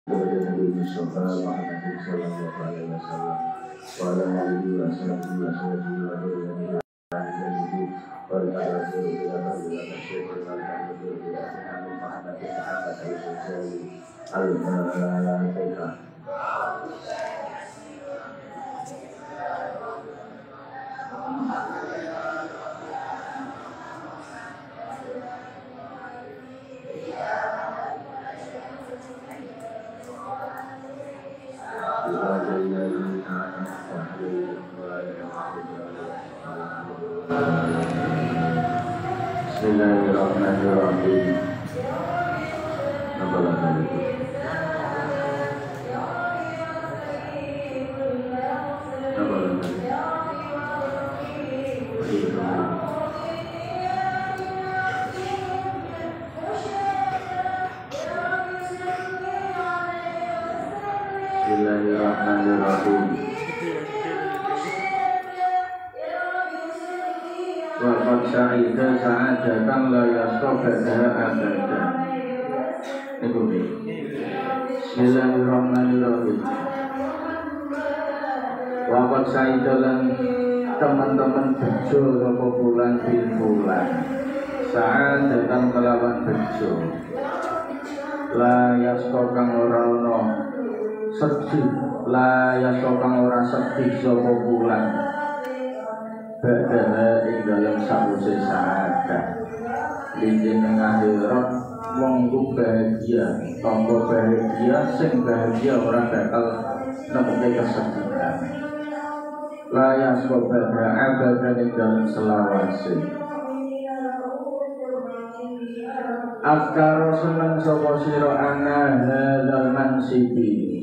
Nabi Mustafa Muhammad sallallahu alaihi wasallam wa ala alihi wa sahbihi wa sallam Bismillahirrahmanirrahim. Bismillahirrahmanirrahim. Waqad sa'ida sa'adatan la yastaqadaha abadan. Bismillahirrahmanirrahim. Waqad sa'ida lan teman-teman bejo sapa bulan bulan. Sa'adatan kelawan bejo. La yastaqang ora ono sedih, la yastaqang ora sedih sapa bulan. Badalah ing dalam sawise sa'adah linjeng ing akhirat wong ku bahagia, tampa bahagia, sing bahagia ora bakal nembe kesedihan. Layas kobada abadan ing dalam selawase. Afkaro seneng sapa sira ana hadzal mansibi.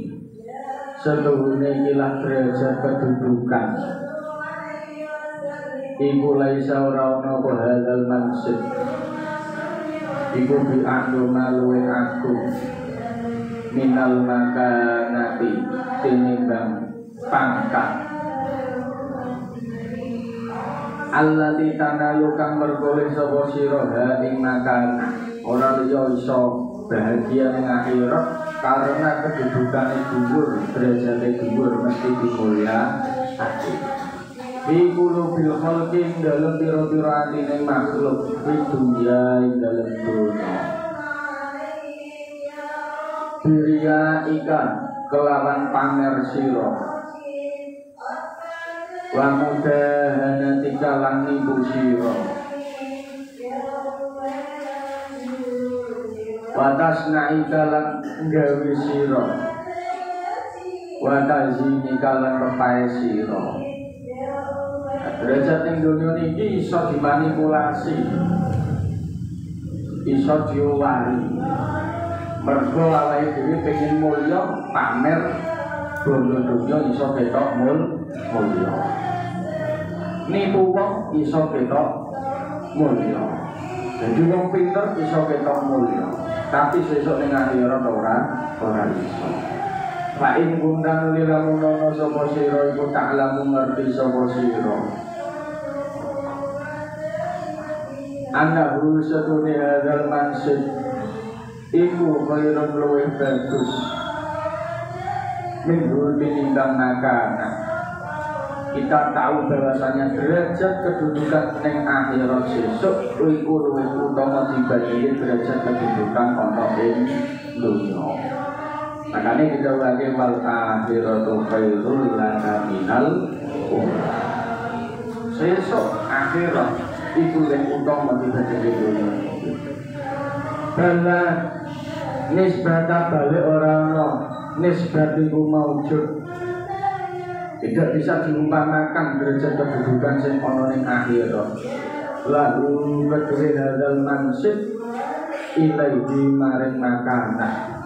Setuhune ikilah derajat kedudukan. Iku laisa ora ana apa hadzal mansib. Iku bi'andu maluwe aku minal makanati tinimbang pangkat allati tanalu kang mergoleh sapa sira ha ing makanah. Ora liya iso bahagia ning akhirat karena kedudukane dhuwur, derajate dhuwur mesti dimulyakake. Bikulu bil khalqi dalam piro-piro atine makhluk di dunia ing dalam dunia. Biria ikan kelawan pamer siro. Wa mudahanatika lan nipu siro. Wa tasna'ika lan gawe siro. Wa tazinika lan pepae siro. Derajat ing dunia ini iso dimanipulasi, iso diuwari. Mergo awake dhewe pengen mulya, pamer bondo dunya iso ketok mulya. Nipu wong iso ketok mulya. Dadi wong pinter iso ketok mulya, tapi sesuk ning akhirat ora iso. Fa in kuntan lilamun ana sapa sira iku ta'lamu ngerti sapa sira. Anahu satune hadzal mansib iku khairun luwih bagus minggu tinimbang nakana. Kita tahu bahwasanya derajat kedudukan ning akhirat sesuk iku luwih utama dibanding derajat kedudukan ana ing dunya. Makanya kita lagi wal akhiratu khairul laka minal ula. Sesuk akhirat iku yang utama dibanding dunia. Bala nisbata balik orang no, nisbat itu maujud. Tidak bisa diumpamakan derajat kedudukan sing ana ning akhirat. Lalu kedhe hadzal mansib ilaihi maring makanah.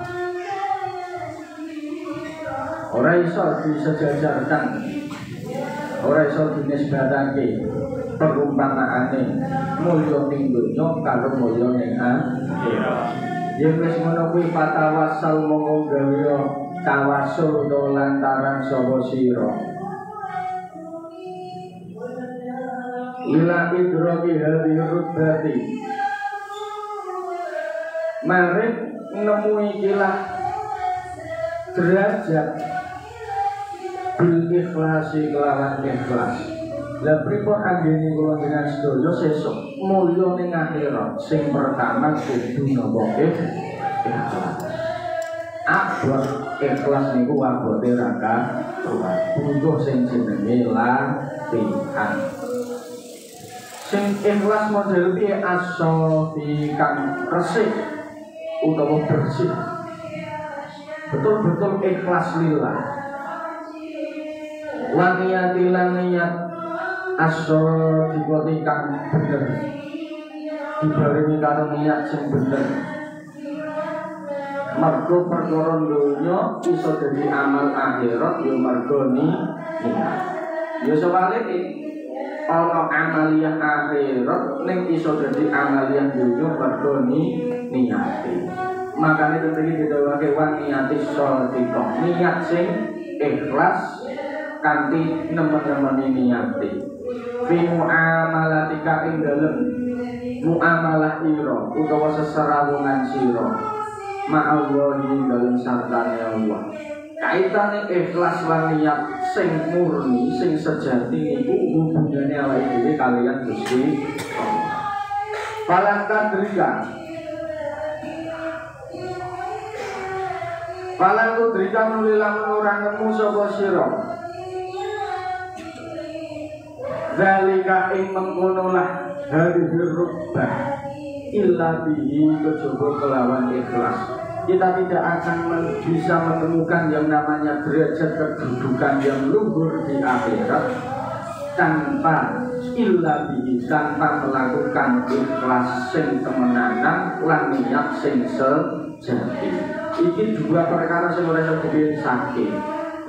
Ora iso disejajarkan, ora iso dinisbatake perumpamaane mulya ning donya karo mulya ning akhirat. Yen wis ngono kuwi patawassal monggo gawe tawasul do lantaran sapa sira. Ila idraki hadhihi rutbati. Mari nemu ikilah derajat bil ikhlasi kelawan ikhlas. Lah pripun anggene kula dengan sedaya sesuk mulya ning akhirat sing pertama kudu napa ikhlas. Abot ikhlas niku abote raka butuh sing jenenge latihan. Sing ikhlas model piye asofi kang resik utawa bersih. Betul-betul ikhlas lillah. Wa niyat asofi kang bener. Dibarengi karo niat sing bener. Mergo perkara donya iso dadi amal akhirat ya mergo niat. Ya sebalike ana amaliyah akhirat ning iso dadi amaliyah donya mergo niate. Makane ketika didhawuhake wa niatis shadiqah, niat sing ikhlas kanthi nemen-nemeni niate. Fi muamalatika ing dalem muamalah ira utawa sesarawungan sira. Ma'allahi dalam sartane Allah. Kaitane ikhlas lan niat sing murni, sing sejati niku hubungane awake dhewe kaliyan Gusti Allah. Falangkan nuli lamun ora nemu sapa sira. Zalika ing mengkonolah hadhir rubbah illa bihi kejaba kelawan ikhlas. Kita tidak akan bisa menemukan yang namanya derajat kedudukan yang luhur di akhirat tanpa illa bihi, tanpa melakukan ikhlas sing temenanan lan niat sing sejati. Iki dua perkara sing ora iso dipisahke.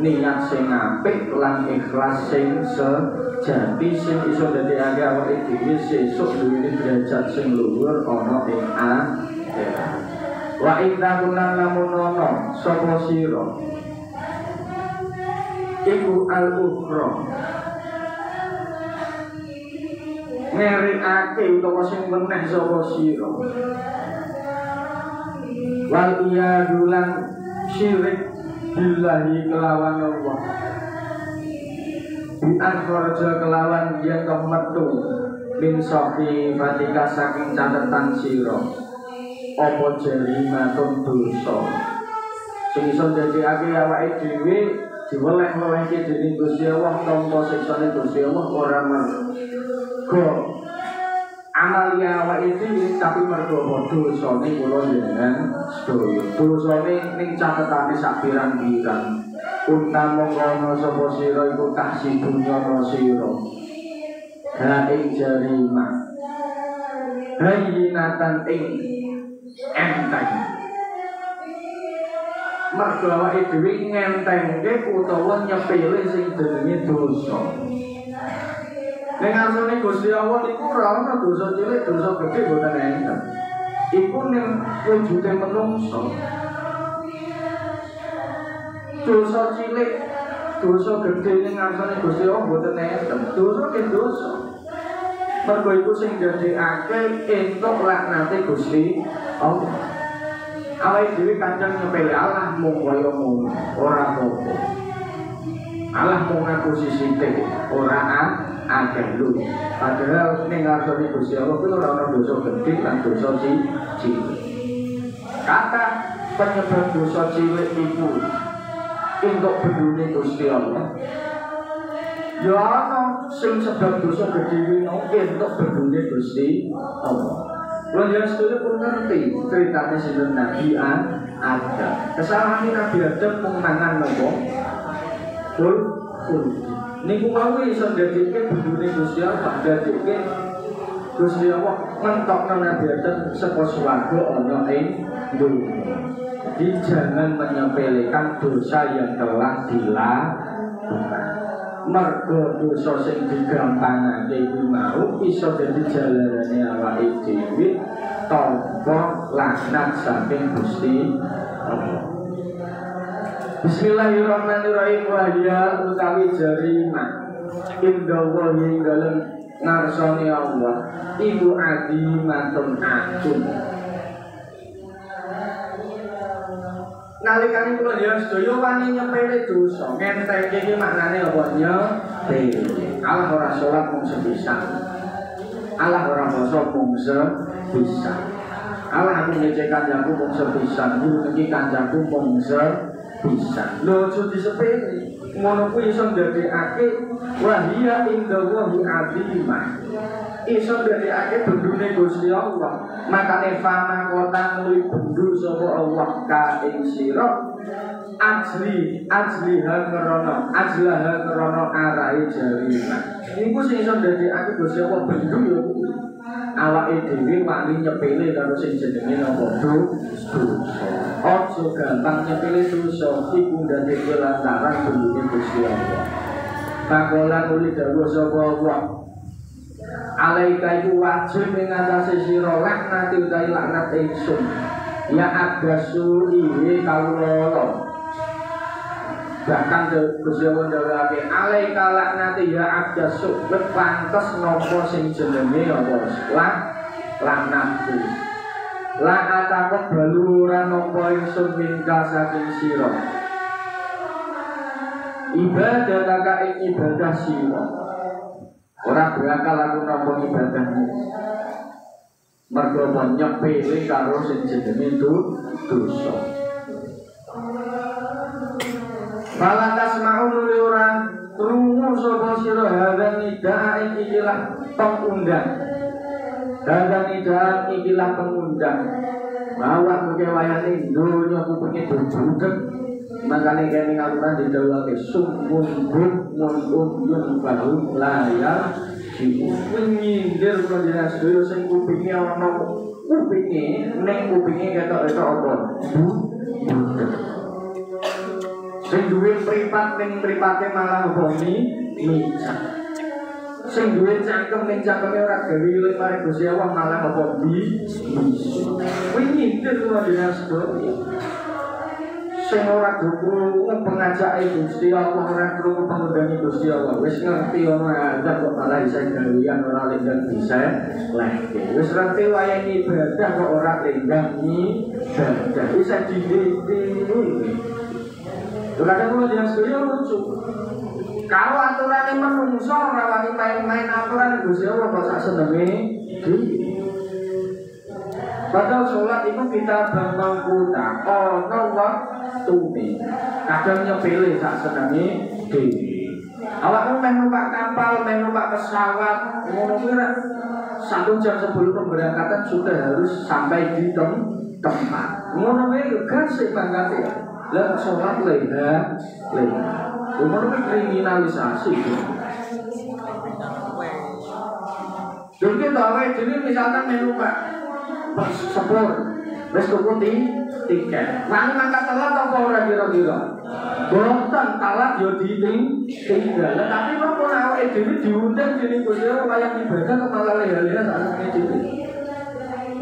Niat sing apik lan ikhlas sing sejati sing iso dadekake awake dhewe sesuk duweni derajat sing luhur ana ing akhirat. Wa inna kunna lamun ana sapa sira iku al-ukhra ngerikake utawa sing meneh sapa sira wal iyadulan syirik billahi kelawan Allah bi'an kharaja kelawan yen kok metu min sofi fatika saking catatan sira apa jarimatun dosa sing iso dadekake awake dhewe diweleh-welehke dening Gusti Allah tanpa siksane Gusti Allah ora mergo amalia awake dhewe tapi mergo dosane kula jenengan sedaya dosane ning catetane sak pirang-pirang untama ngono sapa sira iku kasih dunyono sira ha ing jarimah hayinatan ing enteng mergo awake dhewe ngentengke utawa nyepele sing jenenge dosa. Ning ngarsane Gusti Allah niku ora ana dosa cilik, dosa gedhe boten enten. Iku ning wujude menungso. Dosa cilik, dosa gedhe ning ngarsane Gusti Allah boten enten. Dosa ke dosa. Mergo iku sing ndadekake entuk laknate Gusti Allah. Awake dhewe kadang nyepele Allah mung kaya ngono, ora apa-apa. Allah mung ngapusi sithik, ora akeh lho. Padahal ning ngarsane Gusti Allah kuwi ora ana dosa gedhe lan dosa cilik. Kata penyebab dosa cilik iku entuk bedune Gusti Allah. Ya ana sing sebab dosa gedhe entuk bedune Gusti Allah. Kalau yang setuju pun ngerti ceritanya sinten Nabi Adam. Kesalahan Nabi Adam mengenangan nopo kul. Niku mau iso ndadekake bedune Gusti Allah, ndadekake Gusti Allah mentokno Nabi Adam saka swarga ana ing donya. Jadi jangan menyepelekan dosa yang telah dilakukan. Mergo dosa sing digampangake iku mau iso dadi jalanane awake dhewe tanpa laknat saking Gusti Allah. Bismillahirrahmanirrahim. Wahya utawi jarimah indawa ing dalem ngarsane Allah iku adimatun agung. nalikane kula ya sedaya wani nyepele dosa. Ngenteke iki maknane apa nyepele. Allah ora salat mung sepisan. Allah ora poso mung sepisan. Allah aku ngecek kancaku mung sepisan. Guru iki kancaku mung sepisan. Lho aja disepele. Ngono kuwi iso ndadekake wahia indallahi azimah. Iso ndadekake bendune Gusti Allah. Makane fama kota nuli bendu sapa Allah ka ing sira ajliha ngerono arahe jarima. Niku sing iso ndadekake Gusti Allah bendu ya kuwi. Awake dhewe wani nyepele karo sing jenenge napa dosa. Aja gampang nyepele dosa iku ndadekake lantaran bendune Gusti Allah. Pakolan uli dawuh sapa Allah. Alaika iku wajib ing atase sira laknat utawi laknat ingsun. Ya abdasu iki kawula. Bahkan Gusti Allah ndawuhake alaika laknati ya abdasu wis pantes napa sing jenenge apa laknatku. La atakok baluran napa ingsun minka saking sira. Ibadah taka ing ibadah sira. Ora bakal aku nampa ibadahmu. Mergo nyepele karo sing jenenge dosa. Falantas mau nuli ora krungu sapa sira hadan nidaa ing ikilah pengundang. Hadan nidaa ikilah pengundang. Bahwa mungkin wayane donya kupinge duduk. Makane kene ngaluran didhawuhake sumpun mun bahum layar nyindir panjenengan sedaya sing kupinge ana kupinge ning kupinge ketok-ketok apa sing duwe mripat ning mripate malah boni micak sing duwe cangkem ning cangkeme ora gawe ilang mari Gusti Allah malah apa kuwi nyindir panjenengan sedaya sing ora krungu pengajake Gusti Allah ora krungu pangundane Gusti Allah wis ngerti ana azab kok malah isa gawean ora lenggang bisa lagi wis ngerti wayahe ibadah kok ora lenggang ibadah bisa didhiki kadang kula jeneng sedaya lucu kalau aturane menungso ora wani main-main aturan Gusti Allah kok sak senenge padahal sholat itu kita bambang kuta ono waktune kadang nyepele sak senenge dhewe awakmu meh numpak kapal meh numpak pesawat ngono kuwi ra 1 jam sebelum pemberangkatan sudah harus sampai di tempat ngono kuwi yo gasik banget ya lah sholat leha ngono kuwi kriminalisasi jadi awake dhewe misalkan meh numpak sepur, wis tuku tiket. Wani mangkat telat apa ora kira-kira? Boten telat yo ditinggal. Tapi kok ora awake dhewe diundang dening Gusti Allah wayang ibadah kok malah leha-leha sakjane dhewe.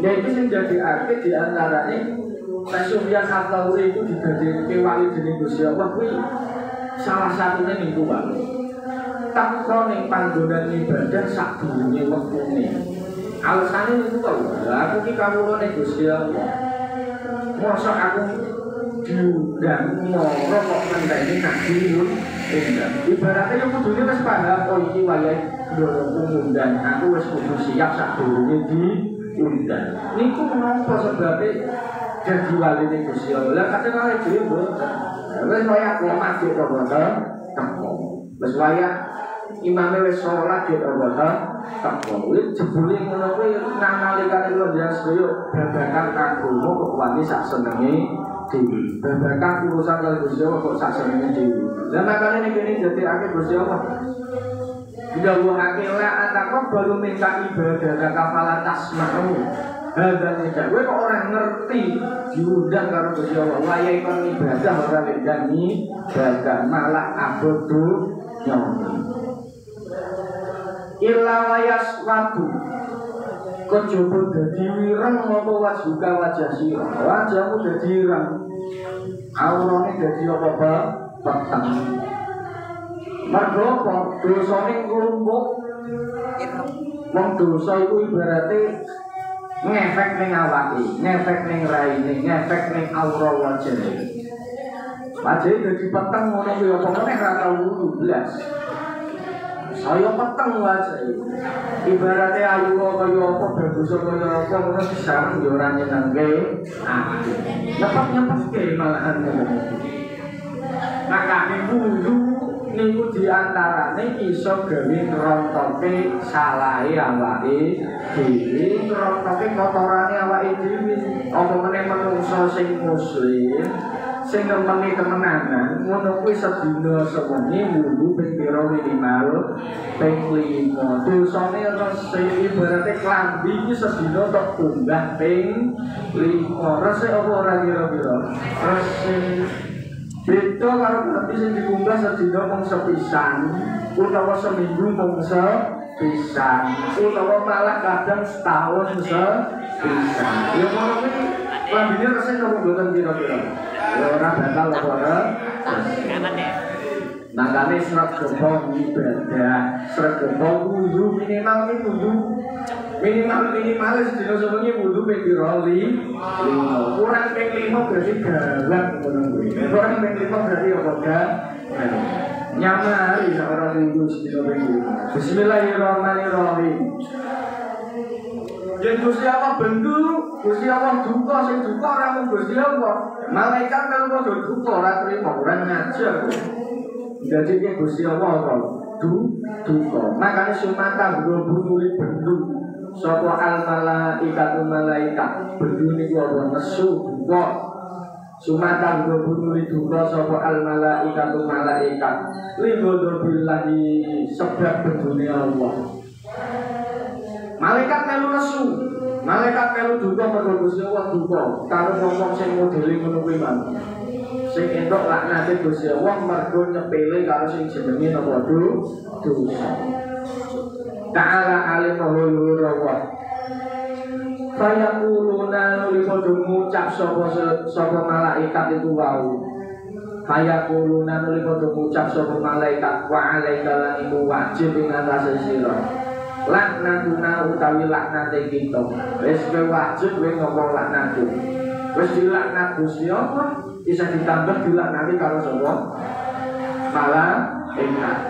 Ya iki sing dadekake di antarane Sufyan Ats-Tsauri itu didadekake wali dening Gusti Allah kuwi salah satunya ning kuwi. Teko ning panggonan ibadah sadurunge wektune. Alasannya itu tahu, aku ki kawulane Gusti Allah. Mosok aku diundang moro kok ngenteni nak diundang. Ibaratnya yo kudune wis paham oh iki wayahe ndoro ngundang, aku wis kudu siap sadurunge diundang. Niku menapa sebabe dadi waline Gusti Allah. Lah kadang awake dhewe mboten. Wis kaya aku mati kok mboten teko. Wis wayah imame wis salat yo mboten teko. Wis jebule ngono kuwi nalikane kula njenengan sedaya babagan agama kok wani sak senenge dhewe. Babagan urusan karo Gusti Allah kok sak senenge dhewe. Lah makane nek kene dadekake Gusti Allah didhawuhake la atakok baru minta ibadah kafala tasma'u. Hadane kowe kok ora ngerti diundang karo Gusti Allah. Wayahe kon ibadah ora lendani badan malah abodo nyono. Illa wayas wadu kejaba dadi wireng apa wajuka wajah sira. Wajahmu dadi ireng. Aurane dadi apa peteng. Mergo apa dosane nglumpuk. Wong dosa iku ibarate ngefek ning awake, ngefek ning raine, ngefek ning aura wajahe. Wajah jadi peteng ngono kuwi apa meneh ra tau blas. Saya peteng wajah. Ibaratnya ayu kaya apa bagus kaya apa ngono disareng yo ora nyenengke. Nyepet-nyepetke malahan ngono. Makane wudu niku diantarane iso gawe nrontoke salahe awake dhewe, nrontoke kotorane awake dhewe. Apa meneh manungsa sing muslim sing nemeni temenanan ngono kuwi sedina sewengi wudu ping pira minimal ping 5. Dosane resik ibarate klambi iki sedina tok tunggah ping 5. Resik apa ora kira-kira? Resik. Beda karo klambi sing dikunggah sedina mung sepisan utawa seminggu mung sepisan utawa malah kadang setahun sepisan. Ya ngono kuwi klambine resik apa mboten kira-kira? Ya ora bakal ora. Makane sregep ibadah, sregep wudu minimal sedina sewengi wudu ping pira 5. Kurang ping 5 berarti gawat ngono kuwi. Kurang ping 5 berarti apa gak? Nyamari nek ora wudu sedina ping 5. Bismillahirrahmanirrahim. Yen Gusti Allah bendu, Gusti Allah duka sing duka ora mung Gusti Allah. Malaikat kan padha duka ora trimo, ora ngajar. Jadi ki Gusti Allah ora duka. Makane sumata nuli bendu. Sapa al malaikatu malaikat bendu niku ora nesu duka. Sumata nuli duka sapa al malaikatu malaikat. Ligodho billahi sebab bendune Allah. Malaikat melu nesu, malaikat melu duka mergo Gusti Allah duka karo wong sing modele ngono kuwi man. Sing entuk laknate Gusti Allah mergo nyepele karo sing jenenge napa dosa. Ta'ala alimul rawah. Fayaquluna lipodo ngucap sapa malaikat itu wau. Fayaquluna lipodo ngucap sapa malaikat wa alaika lan iku wajib ing atase sira. Laknatuna utawi laknate kita wis kowe wajib kowe ngomong laknatku wis dilaknat Gusti Allah bisa ditambah dilaknati karo sapa malah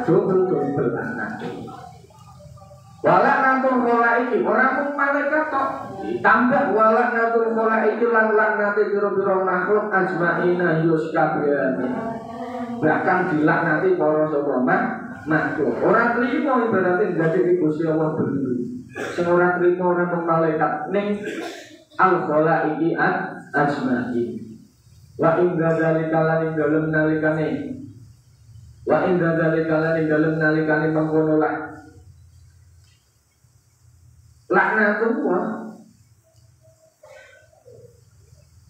double laknat walaknatul khalaiki ora mung malaikat tok ditambah walaknatul khalaiki lan laknate pira-pira makhluk ajmaina yuskabiyane bahkan dilaknati para sapa makhluk. Orang terima ibaratnya jadi Gusti Allah bendu. Sing ora trimo ora malaikat ning al-khalaiqi ajma'i. Wa inda dzalika lan dalem nalikane. Wa inda dzalika lan dalem nalikane mengkono lah. Laknatullah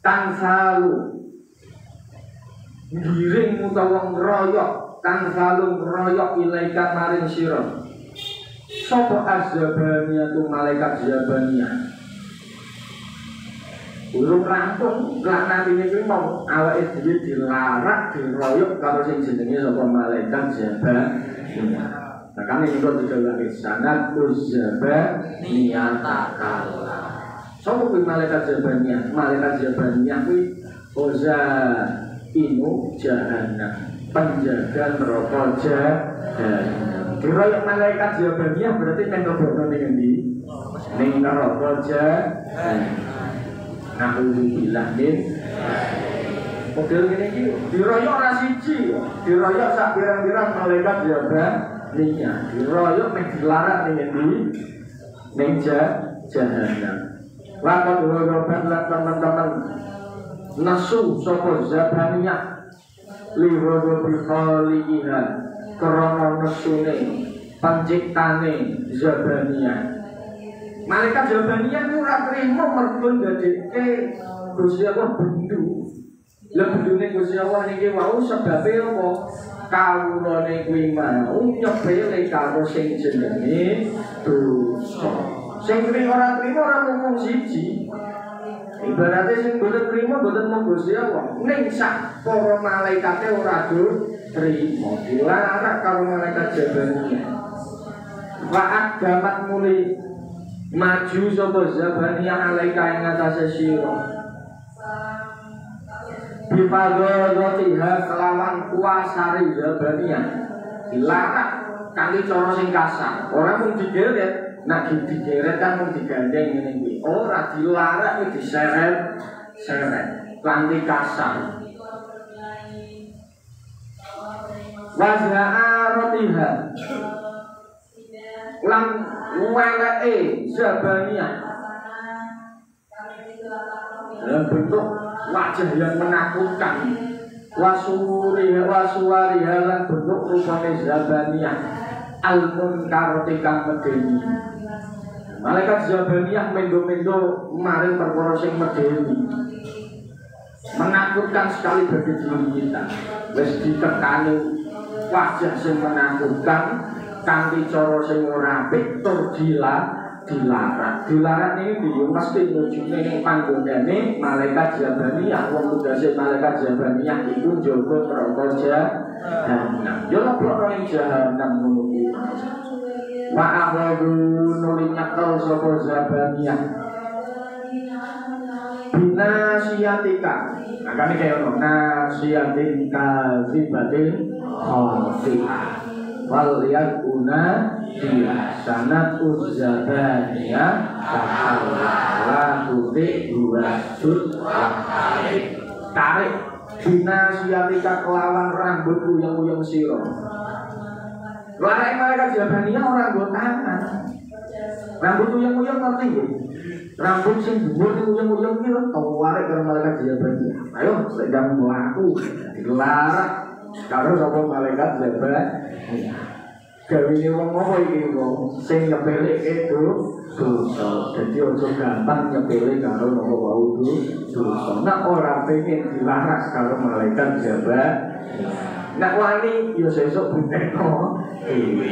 tangsalu giring utawa ngroyok kang salung royok ilaika maring sira sapa azabania tu malaikat zabania urung rampung laknat iki mau awake dhewe dilarak diroyok karo sing jenenge sapa malaikat zabania. Nah kan iki kok dijelake sanad zabania takala sapa kuwi malaikat zabania. Malaikat zabania kuwi oza inu jahannam penjaga neraka jahanam. Kira malaikat jawabannya berarti nang ngebokno ning endi? Ning neraka jahanam. Nauzubillah min. Model ngene iki diroyok ora siji, diroyok sak pirang-pirang malaikat jawabannya. Diroyok mek dilarang ning endi? Ning jahanam. Lakon roban lan teman-teman nasu sapa zabaniyah liwado bikhaliha krana nesune penciptane zabaniyah. Malaikat zabaniyah ku ora trimo mergo ndadekke Gusti Allah bendu. Lah bendune Gusti Allah niki wau sebabe apa? Kawulane kuwi mau nyepele karo sing jenenge dosa. Sing ora trimo ora mung siji. Ibaratnya sing boten trimo boten mung Gusti Allah. Ning sak para malaikate ora trimo. Dilarang karo malaikat Jabaniyah. Wa agamat muli maju sapa Jabaniyah alaika ing atase sira. bifadhatiha kelawan kuasari zabaniyah dilarang kanthi cara sing kasar. Ora mung digeret, nek digeret kan mung digandeng ngene kuwi. Ora dilarang diseret-seret kanthi kasar. Wazha'aratiha lan weleke zabaniyah dalam bentuk wajah yang menakutkan, wasuwariha lan bentuk rupane zabaniyah al-munkarati kang medeni. Malaikat zabaniyah mendo-mendo maring perkara sing medeni, menakutkan sekali bagi diri kita. Wis ditekani wajah sing menakutkan kanthi cara sing ora apik tur dilarang. Dilarang ini mesti nujune ning panggonane malaikat zabaniyah. Wong tugase malaikat zabaniyah iku njaga neraka jahanam. Yo lepono ning jahanam ngono kuwi. Wa aghadu nulinyak kau sapa zabaniyah binasiyatika. Makane kaya ono nasiyatika zibatin khafifah wal yakuna bihasanat uzzabaniyah ta'ala tuti wasud tarik binasiyatika kelawan rambut uyang-uyang sira. Larang malaikat zabaniyah ora nggo tangan. Rambut uyang-uyang ngerti nggih? Rambut sing dhuwur sing uyang-uyang ki tawarek karo malaikat zabaniyah. Ayo sedang mlaku dilarang karo sapa malaikat zabaniyah. Gawine wong apa iki wong sing nyepeleke dosa. Dadi aja gampang nyepele karo napa wau dosa. Nek ora pengen dilarang karo malaikat zabaniyah. Nek wani ya sesuk buktekno.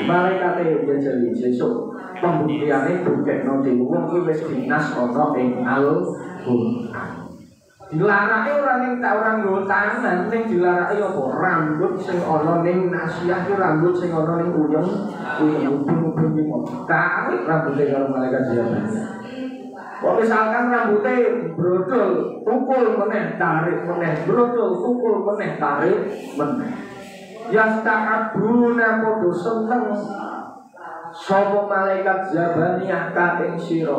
Malaikate jajali sesuk pembuktiane buktekno dhewe wong kuwi wis dinas ana ing Al-Qur'an. Dilarake ora ning tak ora nggo tangan, ning dilarake apa rambut sing ana ning nasiyah ki rambut sing ana ning uyung ubun-ubun iki kok. Tarik rambuté karo malaikat zabaniyah. Kok misalkan rambutnya brodol, tukul meneh, tarik meneh, brodol, tukul meneh, tarik meneh. Yasta'abuna podo seneng sapa malaikat zabaniyah ka ing sira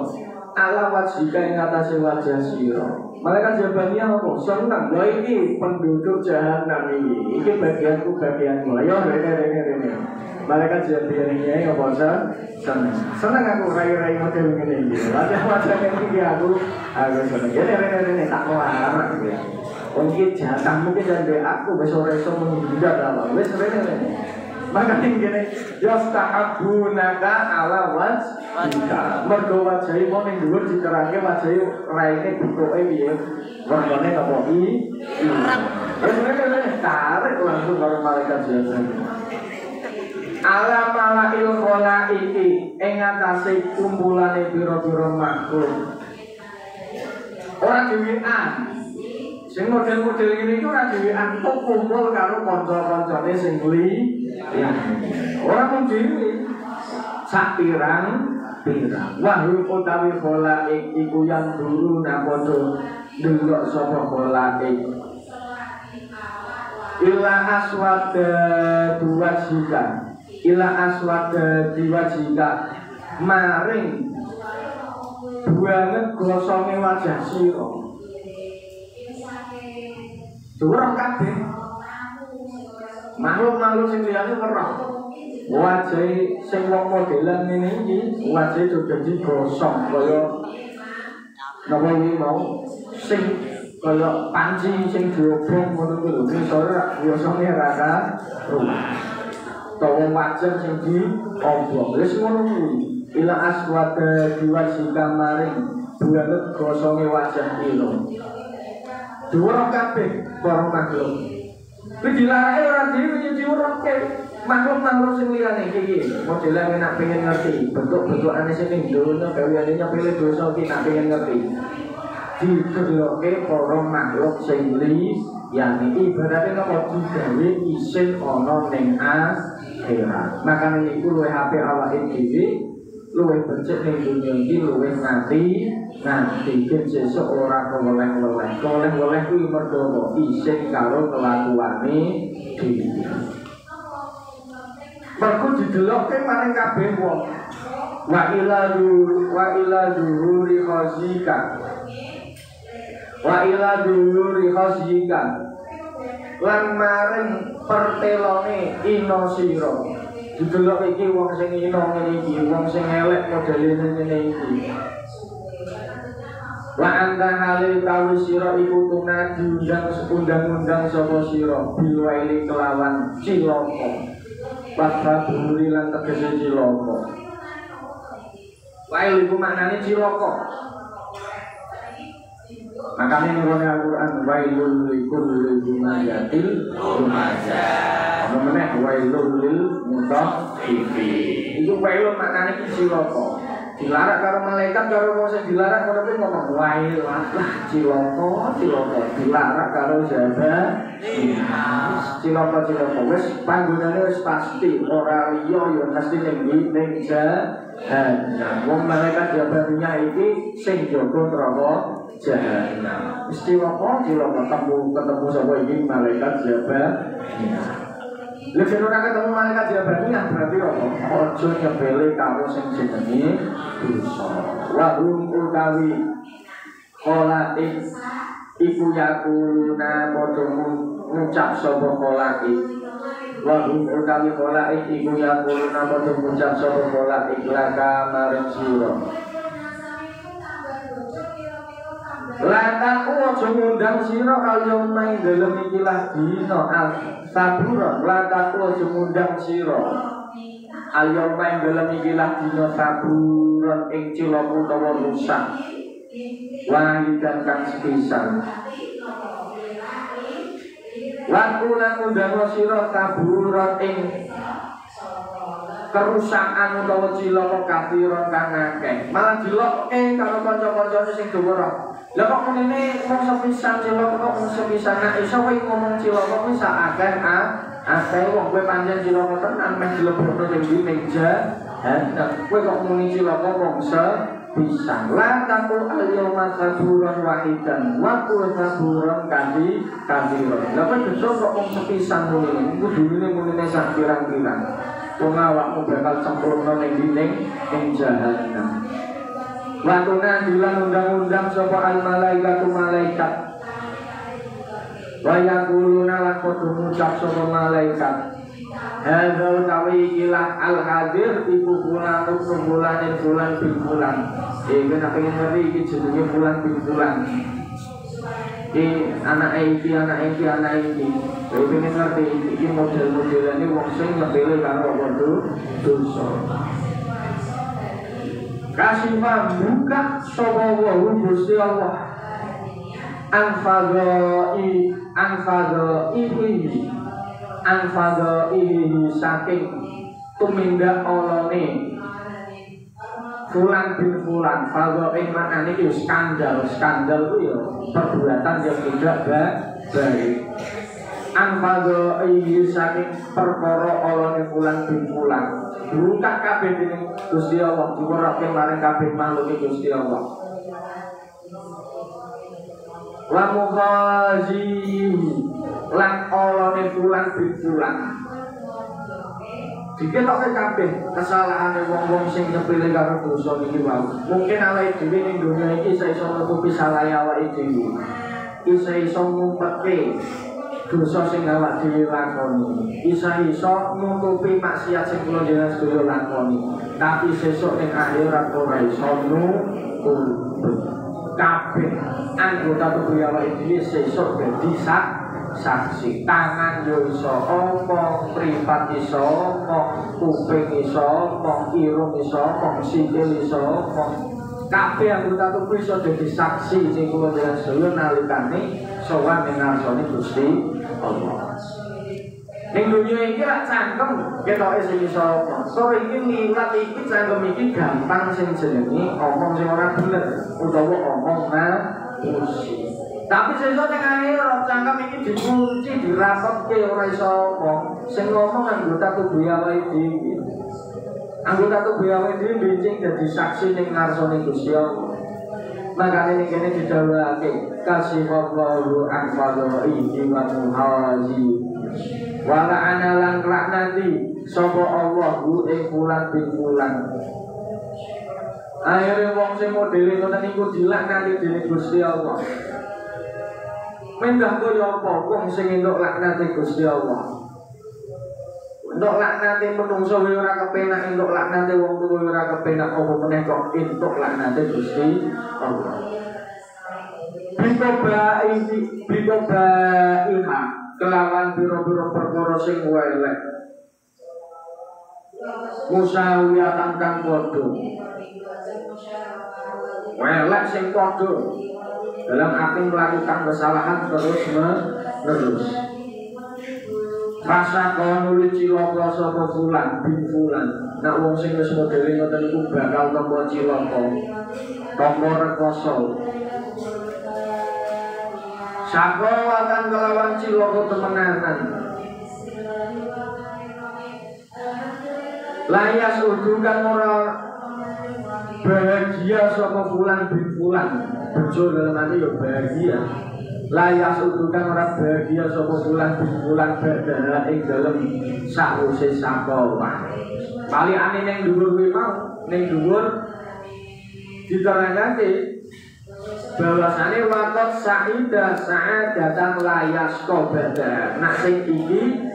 ala wajhika ing atase wajah sira. Malaikat zabaniyah apa? Seneng. Lha iki penduduk jahanam iki. Iki bagianku bagianmu. Ayo rene. Malaikat zabaniyah apa seneng. Seneng aku rai-rai model ngene iki. Wajah-wajah iki aku seneng. Ya rene tak larang iki. Mungkin jatah mungkin dari aku besok reso menghindar apa wes rene. Maka ngene yastahabunaka ala wajhika. Mergo wajahe mau ning dhuwur diterangke wajahe raine bentuke piye. Warnane apa iki? Wes rene tarik langsung karo malaikat zabaniyah. Ala malail khalaiki ing atase kumpulane pira-pira makhluk. Ora dhewean. Sing model-model ini itu ora dhewean kumpul karo kanca-kancane sing ya. Ora mung dhewe. Sak pirang-pirang. Wahyu utawi khalaik iku yang dulu nang padha ndelok sapa khalaik. Ila aswada duwajika. Ila aswada diwajika maring banget gosonge wajah sira. Durung kabeh makhluk-makhluk sing liyane weruh wajahe sing wong modelan ngene iki wajahe dadi gosong kaya napa iki mau sing kaya panci sing diobong ngono kuwi lho ngisore biasane rada utawa wajah sing diobong wis ngono kuwi ila aswada diwajika maring banget gosonge wajah ira. Diuruk kabeh para makhluk. Kuwi dilarake ora dhewe diurukke makhluk-makhluk sing liyane iki. Modelane nek pengen ngerti bentuk-bentukane sing ning donya gaweane nyepele dosa iki nek pengen ngerti. Didelok para makhluk sing liyane ibarate napa digawe isin ana ning akhirat. Makane niku luwih apik awake dhewe luwih becik ning dunya iki luwih nganti ben sesuk ora oleh-oleh. Oleh-oleh kuwi mergo isin karo kelakuane dhewe. Mergo didelokke maring kabeh wong. Wa ila zuhuri khazika. Wa ila zuhuri khazika. Lan maring pertelone ino sira. Didelok iki wong sing ino ngene iki, wong sing elek modele ngene iki. Wa anta halil tawi sira iku tunadi undang-undang sapa sira bilwaili kelawan cilaka. Pada buri lan tegese cilaka. Wail iku maknane cilaka. Makanya nurune Al-Quran wailul likulli humazatil lumazah. Meneh wailul lil mutaffifin. Iku wailul maknane cilaka. Dilarang karo malaikat karo wong sing dilarang ora pe ngomong wail lah cilaka dilarang karo jabat. Cilaka wis panggonane wis pasti ora liya ya mesti ning jahanam. Wong malaikat jabarinya iki sing jaga neraka jahanam. Mesti apa cilaka ketemu sapa iki malaikat jabariyah. Lha yen ora ketemu malaikat jabariyah berarti apa? Aja nyebele karo sing jenenge dosa. Wa hum utawi khalaik iku yakuluna padha ngucap sapa khalaik. Wa hum utawi khalaik iku yakuluna padha ngucap sapa khalaik laka maring sira. Lantaku aja ngundang sira kaya main dalem iki lah dina sabura. Lantaku aja ngundang sira ayo main dalem iki lah dina sabura ing cilaka utawa rusak. Wahidan kang sepisan. Lan ngundang sira sabura ing kerusakan utawa cilaka kafiron kang akeh. Malah dilokke karo kanca-kancane sing dhuwur. Lah kok ngene wong sepisan cilaka kok wong sepisan nek iso kowe ngomong cilaka kuwi sak akeh wong kowe pancen cilaka tenan meh dilebokno ning jahanam. Kowe kok muni cilaka wong sepisan. Lan takul al-yawma saburan wahidan wa qul saburan kafiron. Lah kok iso kok wong sepisan ngene kudune muni sak pirang-pirang. Wong awakmu bakal sempurna ning jahanam. Watuna dilan undang-undang sapa al-malaikatu malaikat. Wa yaquluna laqad ngucap sapa malaikat. Hadza utawi ikilah al-hadir iku bulan bin bulan. Iki nek pengen ngerti iki jenenge bulan bin bulan. Anak iki. Kowe pengen ngerti iki model-modelane wong sing nyepele karo dosa. Kasih buka sapa wae Gusti Allah. Anfadhi saking tumindak olone fulan bin fulan. Fadha ing maknane iki skandal ku ya perbuatan yang tidak baik. Anfadhi saking perkara olone fulan bin fulan. Buka kabeh dening Gusti Allah, diwerake maring kabeh makhluk Gusti Allah. Wa mukhazi lan olone fulan bin fulan. Diketoke kabeh kesalahane wong-wong sing nyepele karo dosa iki wae. Mungkin awake dhewe ning dunya iki iso nutupi salahe awake dhewe. Iso ngumpetke dosa sing awak dhewe lakoni. Iso nutupi maksiat sing kula jenengan sedaya lakoni. Tapi sesuk ning akhirat ora iso nutupi. Kabeh anggota tubuh awake dhewe sesuk dadi saksi. Tangan yo iso omong, mripat iso omong, kuping iso omong, irung iso omong, sikil iso omong. Kabeh anggota tubuh iso dadi saksi sing kula jenengan sedaya nalikane sowan ning ngarsane Gusti Allah. Ning dunya iki ra cangkem ketoke sing iso omong. So iki liwat iki cangkem iki gampang sing jenenge omong sing ora bener utawa omong ngapusi. Tapi sesuk ning akhirat cangkem iki dikunci, dirapetke ora iso omong. Sing ngomong anggota tubuh awake dhewe. Anggota tubuh awake dhewe benjing dadi saksi ning ngarsane Gusti Allah. Makanya ini kini didawake kasih Allahu anfadha'ihi wa muhazi wala analang laknati sapa Allahu ing fulan bin fulan. Akhire wong sing modele ngoten niku dilaknati dening Gusti Allah. Mendah kaya apa wong sing entuk laknate Gusti Allah. Entuk laknate menungso ora kepenak, entuk laknate wong tuwa ora kepenak, apa meneh kok entuk laknate Gusti Allah. Bitoba kelawan biro-biro perkara sing welek. Musawiyatan kang padha. Welek sing padha dalam arti melakukan kesalahan terus menerus. Rasa kau nuli cilaka sapa fulan bin fulan. Nek wong sing wis modele ngoten iku bakal tampa cilaka, tampa rekoso. Sakawatan kelawan cilaka temenanan. Layas udukan ora bahagia sapa fulan bin fulan. Bejo dalam arti yo bahagia. Layas udukan ora bahagia sapa fulan bin fulan badha ing dalem sause sakawah. Palikane ning dhuwur kuwi mau, ning dhuwur diterangake bahwasane watot saida sa'adatan layas qabada. Nak sing iki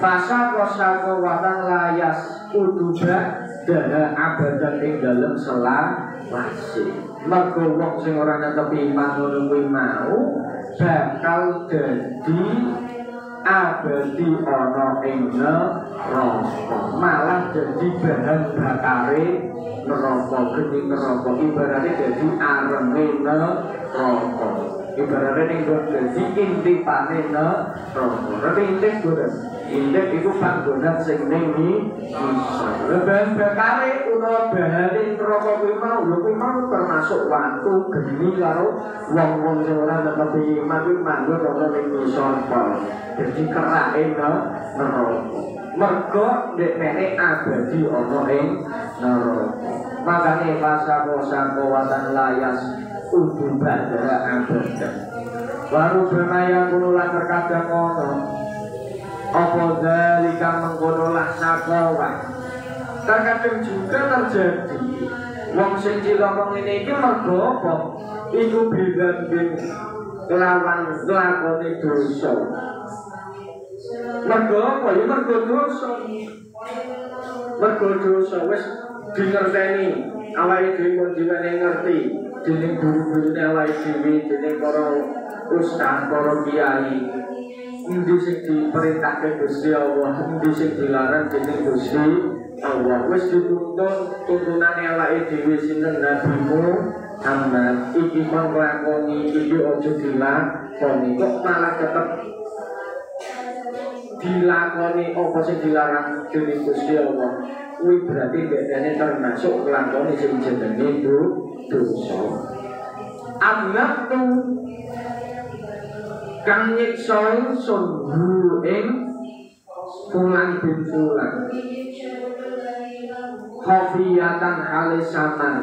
fasa kosakawatan layas uduba daha abadan ing dalem selawase. Mergo wong sing ora netepi iman ngono kuwi mau bakal dadi abadi ana ing neraka, malah dadi bahan bakare neraka. Geni neraka ibaratnya dadi arenge neraka, ibaratnya ning dadi intipane neraka. Rene intip boten, intip iku panggonan sing ning isor. Bahan bakare utawa bahane neraka kuwi mau lho kuwi mau termasuk watu geni karo wong-wong sing ora netepi iman kuwi manggon ana ning isor. Jadi kerake neraka. Mergo dekne abadi ana ing neraka. Makane fasa-fasa watan layas udu badara abadan. Baru bermaya kunulah terkadang ngono. Apa dalika mengkono lah sakawah. Terkadang juga terjadi wong sing cilaka ngene iki mergo apa? Iku bebanding kelawan lakone dosa. Mergo apa? Ya mergo dosa. Mergo dosa wis dingerteni awake dhewe mun diwene ngerti dening guru-gurune awake dhewe, dening para ustaz, para kiai. Endi sing diperintahke Gusti Allah, endi sing dilarang dening Gusti Allah. Wis dituntun tuntunane awake dhewe sinten Nabi Muhammad. Iki kon nglakoni, iki aja dilakoni. Kok malah tetep dilakoni apa sing dilarang dening Gusti Allah. Kuwi berarti bedane termasuk nglakoni sing jenenge dosa. Anak tu kang nyiksa ingsun ing fulan bin fulan. Khafiyatan alisaman.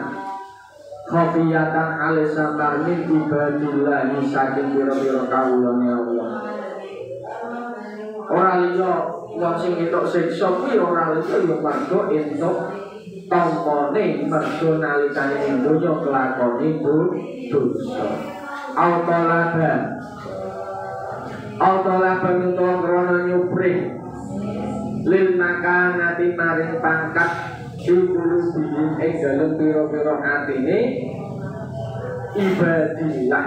Khafiyatan alisaman min ibadillah saking pira-pira kawulane Allah. Ora liya wong sing entuk siksa kuwi ora liya ya mergo entuk tampane mergo nalikane ing donya kelakoni dosa. Autolaba minta krana nyupring lil makanati maring pangkat dulu bihin ing dalem pira-pira atine ibadillah.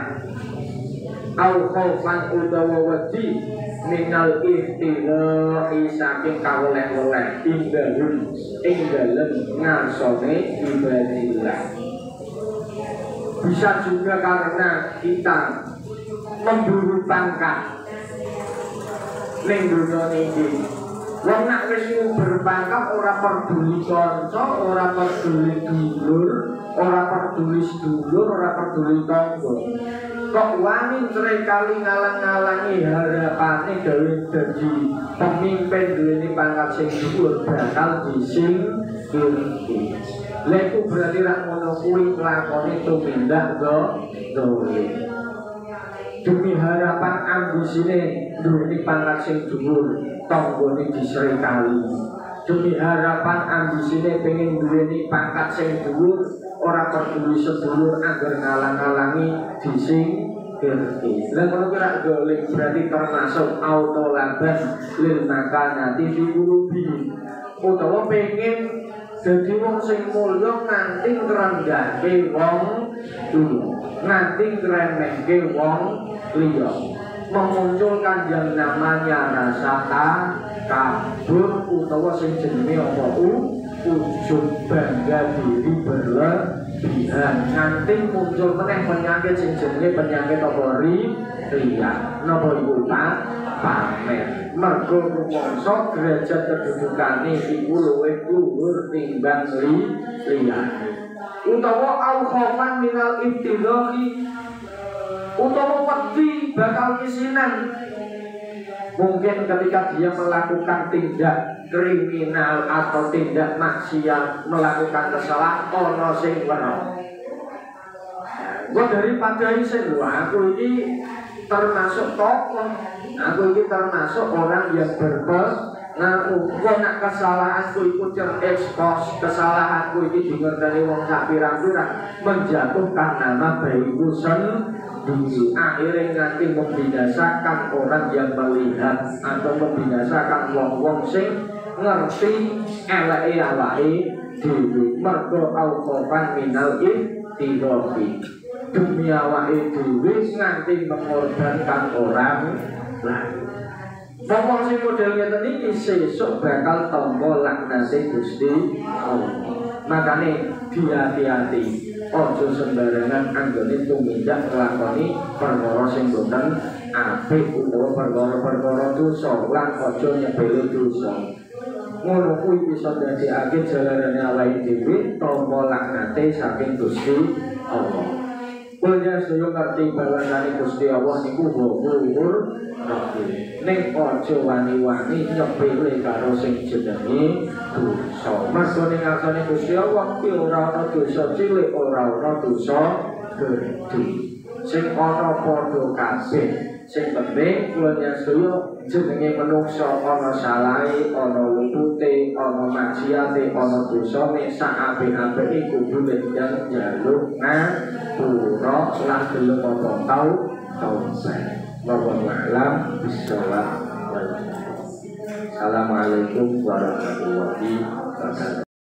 Au khaufan utawa wedi minal ihtilai saking kawoleh-oleh ing dalem ngarsane ibadillah. Bisa juga karena kita memburu pangkat ning dunya niki. Wong nek wis berpangkat ora peduli kanca, ora peduli dulur, ora peduli sedulur, ora peduli tangga. kok wani kali ngalang-ngalangi harapane dhewe dadi pemimpin duweni pangkat sing dhuwur bakal disingkirke. Lha iku berarti rak ngono kuwi lakone tumindak dolim. Demi harapan ambisine duweni pangkat sing dhuwur tanggane disrekali. Demi harapan ambisine pengen duweni pangkat sing dhuwur ora peduli sedulur angger ngalang-ngalangi disingkirke. Lah ngono kuwi rak dolim berarti termasuk autolaban lil makanati fi qulubi. Utawa pengen dadi wong sing mulya nganti ngrendahke wong liya, nganti ngremehke wong liya, memunculkan yang namanya rasa kabur utawa sing jenenge apa ujub bangga diri berlebihan, nganti muncul meneh penyakit sing jenenge penyakit apa riya, napa iku pamer. Mergo rumangsa derajat kedudukane iku luwih dhuwur timbang liyane. Utawa al-khaufan minal ibtilai, utawa wedi bakal kisinan. Mungkin ketika dia melakukan tindak kriminal atau tindak maksiat, melakukan kesalahan ana sing weruh. Gua daripada isin aku ini termasuk tokoh, aku ini termasuk orang yang ngaku nak kesalahanku itu terekspos, kesalahanku ini dengar wong sak pirang-pirang, menjatuhkan nama baikku sendiri, akhirnya nganti membinasakan orang yang melihat atau membinasakan wong-wong sing ngerti eleke awake dhewe. Mergo al-khofan minal ibtirofi, demi awake dhewe nganti mengorbankan orang lain. Wong sing model ngeten iki sesuk bakal tampa laknate Gusti Allah. Makane hati-hati, aja sembarangan anggone tumindak nglakoni perkara sing boten apik utawa perkara-perkara dosa, lan aja nyepele dosa. Ngono kuwi bisa dadekake jalarane awake dhewe tampa laknate saking Gusti Allah. Kulnya saya ngerti bahwa Gusti Allah niku dhuwur ning aja wani-wani nyepele karo sing jenenge dosa. Mergo ning ngarsane Gusti Allah ki ora ana dosa cilik, ora ana dosa gedhe. Sing ana padha kabeh. Sing penting kulnya saya jenenge manungsa ana salahe, ana lupute, ana maksiate, ana dosane, sak apik-apike kudu yang njaluk ngapura lan gelem apa taubat. Wallahu a'lam bishawab. Assalamualaikum warahmatullahi wabarakatuh.